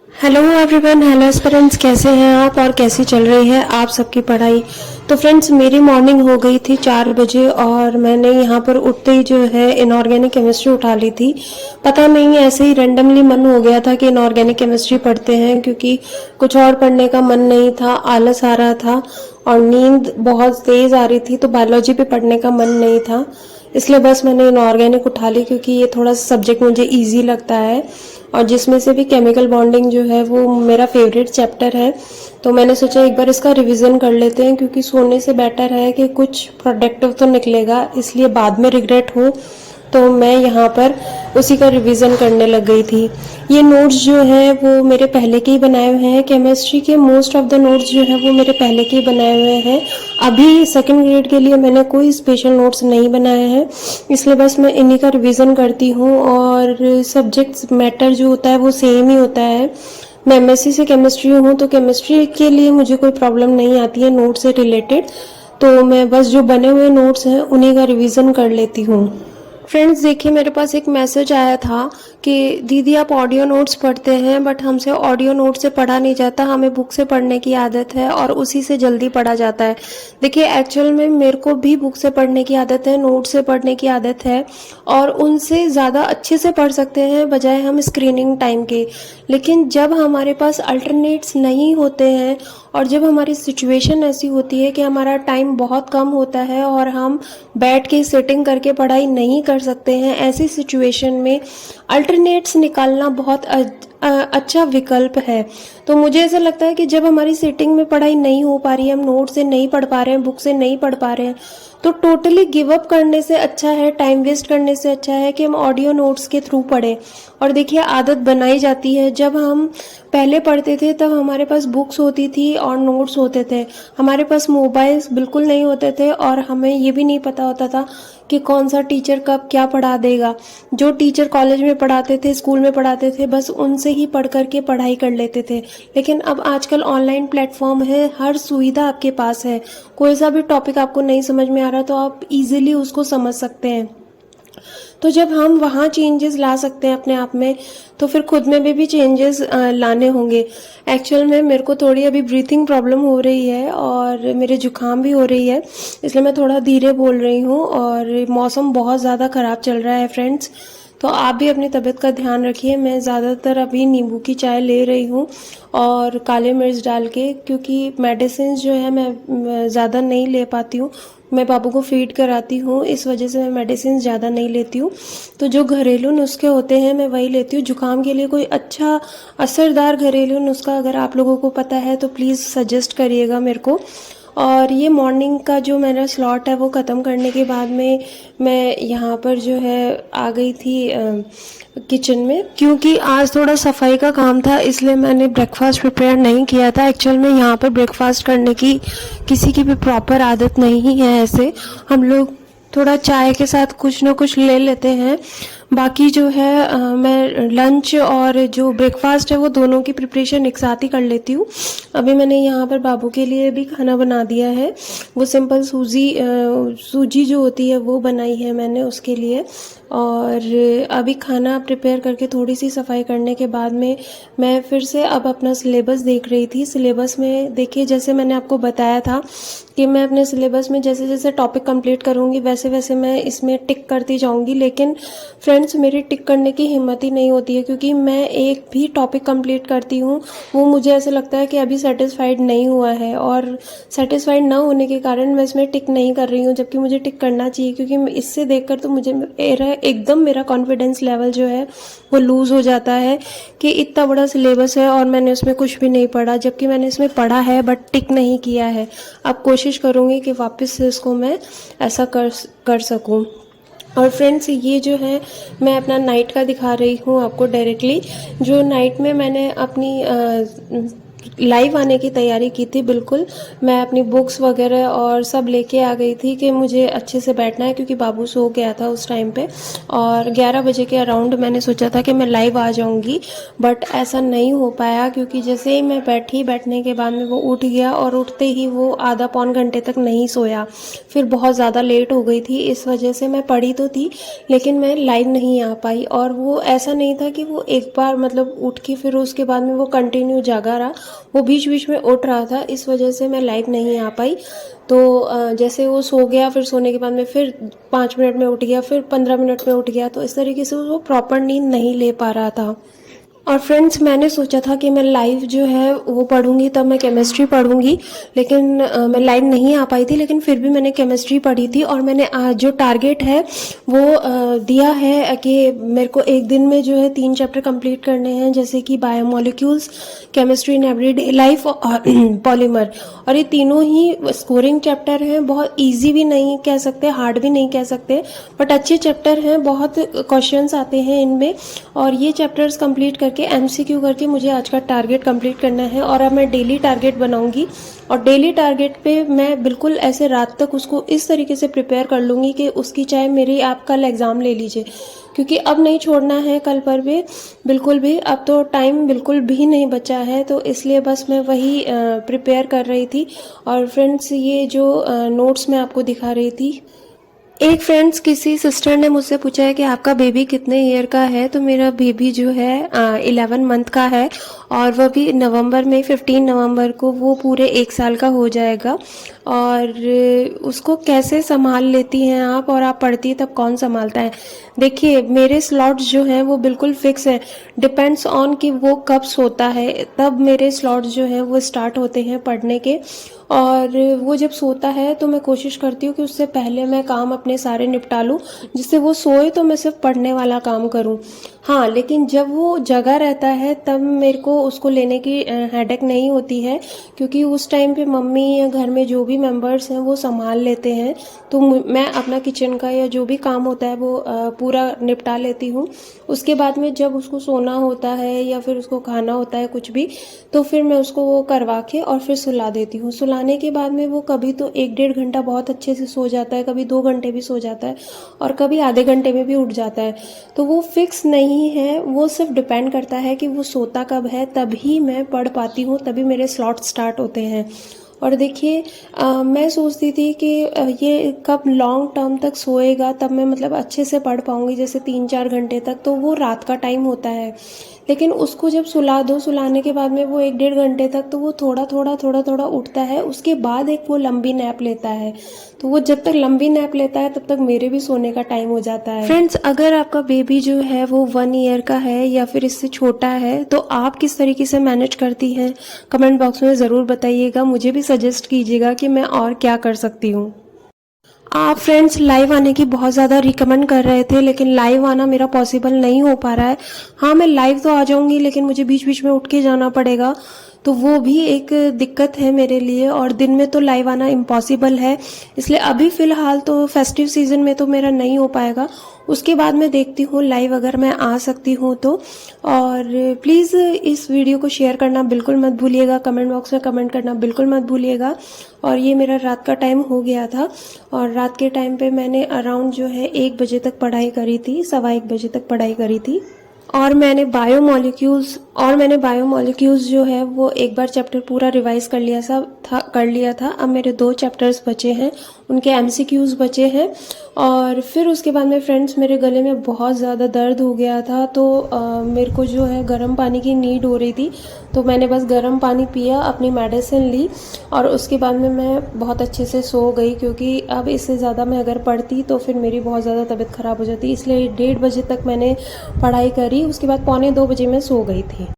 Hello everyone, hello aspirants, कैसे हैं आप और कैसी चल रही है आप सबकी पढ़ाई। तो फ्रेंड्स, मेरी मॉर्निंग हो गई थी 4 बजे और मैंने यहाँ पर उठते ही जो है इनऑर्गेनिक केमिस्ट्री उठा ली थी। पता नहीं, ऐसे ही रैंडमली मन हो गया था कि इनऑर्गेनिक केमिस्ट्री पढ़ते हैं, क्योंकि कुछ और पढ़ने का मन नहीं था, आलस आ रहा था और नींद बहुत तेज आ रही थी, तो बायोलॉजी पे पढ़ने का मन नहीं था। इसलिए बस मैंने इनऑर्गेनिक उठा ली, क्योंकि ये थोड़ा सा सब्जेक्ट मुझे ईजी लगता है और जिसमें से भी केमिकल बॉन्डिंग जो है वो मेरा फेवरेट चैप्टर है। तो मैंने सोचा एक बार इसका रिवीजन कर लेते हैं, क्योंकि सोने से बेटर है कि कुछ प्रोडक्टिव तो निकलेगा, इसलिए बाद में रिग्रेट हो। तो मैं यहाँ पर उसी का रिवीजन करने लग गई थी। ये नोट्स जो हैं वो मेरे पहले के ही बनाए हुए हैं, केमिस्ट्री के मोस्ट ऑफ द नोट्स जो हैं वो मेरे पहले के ही बनाए हुए हैं। अभी सेकंड ग्रेड के लिए मैंने कोई स्पेशल नोट्स नहीं बनाए हैं, इसलिए बस मैं इन्हीं का रिवीजन करती हूँ। और सब्जेक्ट्स मैटर जो होता है वो सेम ही होता है। मैं एमएससी से केमिस्ट्री हूँ, तो केमिस्ट्री के लिए मुझे कोई प्रॉब्लम नहीं आती है नोट्स से रिलेटेड। तो मैं बस जो बने हुए नोट्स हैं उन्हीं का रिवीजन कर लेती हूँ। फ्रेंड्स, देखिए, मेरे पास एक मैसेज आया था कि दीदी आप ऑडियो नोट्स पढ़ते हैं, बट हमसे ऑडियो नोट से पढ़ा नहीं जाता, हमें बुक से पढ़ने की आदत है और उसी से जल्दी पढ़ा जाता है। देखिए, एक्चुअल में मेरे को भी बुक से पढ़ने की आदत है, नोट से पढ़ने की आदत है और उनसे ज़्यादा अच्छे से पढ़ सकते हैं बजाय हम स्क्रीनिंग टाइम के। लेकिन जब हमारे पास अल्टरनेट्स नहीं होते हैं और जब हमारी सिचुएशन ऐसी होती है कि हमारा टाइम बहुत कम होता है और हम बैठ के सेटिंग करके पढ़ाई नहीं कर सकते हैं, ऐसी सिचुएशन में अल्टरनेट्स निकालना बहुत अच्छा विकल्प है। तो मुझे ऐसा लगता है कि जब हमारी सेटिंग में पढ़ाई नहीं हो पा रही है, हम नोट से नहीं पढ़ पा रहे हैं, बुक से नहीं पढ़ पा रहे हैं, तो टोटली गिव अप करने से अच्छा है, टाइम वेस्ट करने से अच्छा है कि हम ऑडियो नोट्स के थ्रू पढ़ें। और देखिए, आदत बनाई जाती है। जब हम पहले पढ़ते थे तब हमारे पास बुक्स होती थी और नोट्स होते थे, हमारे पास मोबाइल्स बिल्कुल नहीं होते थे और हमें ये भी नहीं पता होता था कि कौन सा टीचर कब क्या पढ़ा देगा। जो टीचर कॉलेज में पढ़ाते थे, स्कूल में पढ़ाते थे, बस उनसे ही पढ़ करके पढ़ाई कर लेते थे। लेकिन अब आजकल ऑनलाइन प्लेटफॉर्म है, हर सुविधा आपके पास है। कोई सा भी टॉपिक आपको नहीं समझ में आ रहा तो आप इजीली उसको समझ सकते हैं। तो जब हम वहाँ चेंजेस ला सकते हैं अपने आप में, तो फिर खुद में भी चेंजेस लाने होंगे। एक्चुअल में मेरे को थोड़ी अभी ब्रीथिंग प्रॉब्लम हो रही है और मेरे जुकाम भी हो रही है, इसलिए मैं थोड़ा धीरे बोल रही हूँ। और मौसम बहुत ज़्यादा ख़राब चल रहा है फ्रेंड्स, तो आप भी अपनी तबीयत का ध्यान रखिए। मैं ज़्यादातर अभी नींबू की चाय ले रही हूँ और काले मिर्च डाल के, क्योंकि मेडिसिन जो है मैं ज़्यादा नहीं ले पाती हूँ। मैं बाबू को फीड कराती हूँ, इस वजह से मैं मेडिसिन ज़्यादा नहीं लेती हूँ। तो जो घरेलू नुस्खे होते हैं मैं वही लेती हूँ। जुकाम के लिए कोई अच्छा असरदार घरेलू नुस्खा अगर आप लोगों को पता है तो प्लीज़ सजेस्ट करिएगा मेरे को। और ये मॉर्निंग का जो मेरा स्लॉट है वो ख़त्म करने के बाद में मैं यहाँ पर जो है आ गई थी किचन में, क्योंकि आज थोड़ा सफाई का काम था, इसलिए मैंने ब्रेकफास्ट प्रिपेयर नहीं किया था। एक्चुअल में यहाँ पर ब्रेकफास्ट करने की किसी की भी प्रॉपर आदत नहीं है। ऐसे हम लोग थोड़ा चाय के साथ कुछ ना कुछ ले लेते हैं। बाकी जो है मैं लंच और जो ब्रेकफास्ट है वो दोनों की प्रिपरेशन एक साथ ही कर लेती हूँ। अभी मैंने यहाँ पर बाबू के लिए भी खाना बना दिया है। वो सिंपल सूजी जो होती है वो बनाई है मैंने उसके लिए। और अभी खाना प्रिपेयर करके थोड़ी सी सफाई करने के बाद में मैं फिर से अब अपना सिलेबस देख रही थी। सिलेबस में देखिए, जैसे मैंने आपको बताया था कि मैं अपने सिलेबस में जैसे जैसे टॉपिक कंप्लीट करूँगी वैसे वैसे मैं इसमें टिक करती जाऊँगी। लेकिन फ्रेंड्स, मेरी टिक करने की हिम्मत ही नहीं होती है, क्योंकि मैं एक भी टॉपिक कंप्लीट करती हूँ वो मुझे ऐसा लगता है कि अभी सेटिस्फाइड नहीं हुआ है, और सेटिस्फाइड ना होने के कारण मैं इसमें टिक नहीं कर रही हूँ, जबकि मुझे टिक करना चाहिए। क्योंकि इससे देखकर तो मुझे एकदम मेरा कॉन्फिडेंस लेवल जो है वो लूज़ हो जाता है कि इतना बड़ा सिलेबस है और मैंने उसमें कुछ भी नहीं पढ़ा, जबकि मैंने इसमें पढ़ा है बट टिक नहीं किया है। अब कोशिश करूँगी कि वापस से इसको मैं ऐसा कर सकूँ। और फ्रेंड्स, ये जो है मैं अपना नाइट का दिखा रही हूँ आपको डायरेक्टली। जो नाइट में मैंने अपनी लाइव आने की तैयारी की थी बिल्कुल। मैं अपनी बुक्स वगैरह और सब लेके आ गई थी कि मुझे अच्छे से बैठना है, क्योंकि बाबू सो गया था उस टाइम पे। और 11 बजे के अराउंड मैंने सोचा था कि मैं लाइव आ जाऊंगी, बट ऐसा नहीं हो पाया, क्योंकि जैसे ही मैं बैठी, बैठने के बाद में वो उठ गया और उठते ही वो आधा पौन घंटे तक नहीं सोया। फिर बहुत ज़्यादा लेट हो गई थी, इस वजह से मैं पढ़ी तो थी लेकिन मैं लाइव नहीं आ पाई। और वो ऐसा नहीं था कि वो एक बार मतलब उठ के फिर उसके बाद में वो कंटिन्यू जागा रहा, वो बीच बीच में उठ रहा था, इस वजह से मैं लाइव नहीं आ पाई। तो जैसे वो सो गया, फिर सोने के बाद में फिर 5 मिनट में उठ गया, फिर 15 मिनट में उठ गया, तो इस तरीके से वो प्रॉपर नींद नहीं ले पा रहा था। और फ्रेंड्स, मैंने सोचा था कि मैं लाइव जो है वो पढ़ूंगी, तब मैं केमिस्ट्री पढ़ूंगी, लेकिन मैं लाइव नहीं आ पाई थी, लेकिन फिर भी मैंने केमिस्ट्री पढ़ी थी। और मैंने जो टारगेट है वो दिया है कि मेरे को एक दिन में जो है 3 चैप्टर कंप्लीट करने हैं, जैसे कि biomolecules, chemistry in everyday life और पॉलीमर। और ये तीनों ही स्कोरिंग चैप्टर हैं, बहुत इजी भी नहीं कह सकते, हार्ड भी नहीं कह सकते, बट अच्छे चैप्टर हैं, बहुत क्वेश्चंस आते हैं इनमें। और ये चैप्टर्स कंप्लीट करके एमसीक्यू करके मुझे आज का टारगेट कंप्लीट करना है। और अब मैं डेली टारगेट बनाऊंगी, और डेली टारगेट पे मैं बिल्कुल ऐसे रात तक उसको इस तरीके से प्रिपेयर कर लूँगी कि उसकी चाहे मेरी आप कल एग्ज़ाम ले लीजिए, क्योंकि अब नहीं छोड़ना है कल पर भी बिल्कुल भी। अब तो टाइम बिल्कुल भी नहीं बचा है, तो इसलिए बस मैं वही प्रिपेयर कर रही थी। और फ्रेंड्स, ये जो नोट्स मैं आपको दिखा रही थी, एक फ्रेंड्स किसी सिस्टर ने मुझसे पूछा है कि आपका बेबी कितने ईयर का है, तो मेरा बेबी जो है 11 मंथ का है, और वह भी नवंबर में 15 नवंबर को वो पूरे 1 साल का हो जाएगा। और उसको कैसे संभाल लेती हैं आप, और आप पढ़ती है तब कौन संभालता है? देखिए, मेरे स्लॉट्स जो हैं वो बिल्कुल फिक्स है, डिपेंड्स ऑन कि वो कब सोता है, तब मेरे स्लॉट्स जो हैं वो स्टार्ट होते हैं पढ़ने के। और वो जब सोता है तो मैं कोशिश करती हूँ कि उससे पहले मैं काम अपने सारे निपटा लूँ, जिससे वो सोए तो मैं सिर्फ पढ़ने वाला काम करूँ। हाँ, लेकिन जब वो जगा रहता है तब मेरे को उसको लेने की हेडेक नहीं होती है, क्योंकि उस टाइम पे मम्मी या घर में जो भी मेंबर्स हैं वो संभाल लेते हैं। तो मैं अपना किचन का या जो भी काम होता है वो पूरा निपटा लेती हूँ। उसके बाद में जब उसको सोना होता है या फिर उसको खाना होता है कुछ भी, तो फिर मैं उसको वो करवा के और फिर सुला देती हूँ। सुलाने के बाद में वो कभी तो 1-1.5 घंटा बहुत अच्छे से सो जाता है, कभी 2 घंटे भी सो जाता है, और कभी आधे घंटे में भी उठ जाता है। तो वो फिक्स नहीं है, वो सिर्फ डिपेंड करता है कि वो सोता कब है, तभी मैं पढ़ पाती हूँ, तभी मेरे स्लॉट स्टार्ट होते हैं। और देखिए, मैं सोचती थी कि ये कब लॉन्ग टर्म तक सोएगा तब मैं मतलब अच्छे से पढ़ पाऊँगी, जैसे 3-4 घंटे तक, तो वो रात का टाइम होता है। लेकिन उसको जब सुला दो, सुलाने के बाद में वो 1-1.5 घंटे तक तो वो थोड़ा थोड़ा उठता है, उसके बाद एक वो लंबी नैप लेता है। तो वो जब तक लंबी नैप लेता है तब तक मेरे भी सोने का टाइम हो जाता है। फ्रेंड्स, अगर आपका बेबी जो है वो 1 ईयर का है या फिर इससे छोटा है, तो आप किस तरीके से मैनेज करती हैं, कमेंट बॉक्स में ज़रूर बताइएगा, मुझे भी सजेस्ट कीजिएगा कि मैं और क्या कर सकती हूँ। आप फ्रेंड्स लाइव आने की बहुत ज़्यादा रिकमेंड कर रहे थे, लेकिन लाइव आना मेरा पॉसिबल नहीं हो पा रहा है। हाँ, मैं लाइव तो आ जाऊंगी, लेकिन मुझे बीच बीच में उठ के जाना पड़ेगा, तो वो भी एक दिक्कत है मेरे लिए। और दिन में तो लाइव आना इम्पॉसिबल है, इसलिए अभी फ़िलहाल तो फेस्टिव सीज़न में तो मेरा नहीं हो पाएगा। उसके बाद मैं देखती हूँ लाइव अगर मैं आ सकती हूँ तो। और प्लीज़ इस वीडियो को शेयर करना बिल्कुल मत भूलिएगा, कमेंट बॉक्स में कमेंट करना बिल्कुल मत भूलिएगा। और ये मेरा रात का टाइम हो गया था, और रात के टाइम पे मैंने अराउंड जो है 1 बजे तक पढ़ाई करी थी, 1:15 बजे तक पढ़ाई करी थी। और मैंने बायोमोलिक्यूल्स जो है वो एक बार चैप्टर पूरा रिवाइज कर लिया था। अब मेरे 2 चैप्टर्स बचे हैं, उनके एमसीक्यूज बचे हैं। और फिर उसके बाद में फ्रेंड्स, मेरे गले में बहुत ज़्यादा दर्द हो गया था, तो मेरे को जो है गर्म पानी की नीड हो रही थी, तो मैंने बस गर्म पानी पिया, अपनी मेडिसिन ली, और उसके बाद में मैं बहुत अच्छे से सो गई, क्योंकि अब इससे ज़्यादा मैं अगर पढ़ती तो फिर मेरी बहुत ज़्यादा तबीयत ख़राब हो जाती, इसलिए 1:30 बजे तक मैंने पढ़ाई करी। उसके बाद 1:45 बजे मैं सो गई थी।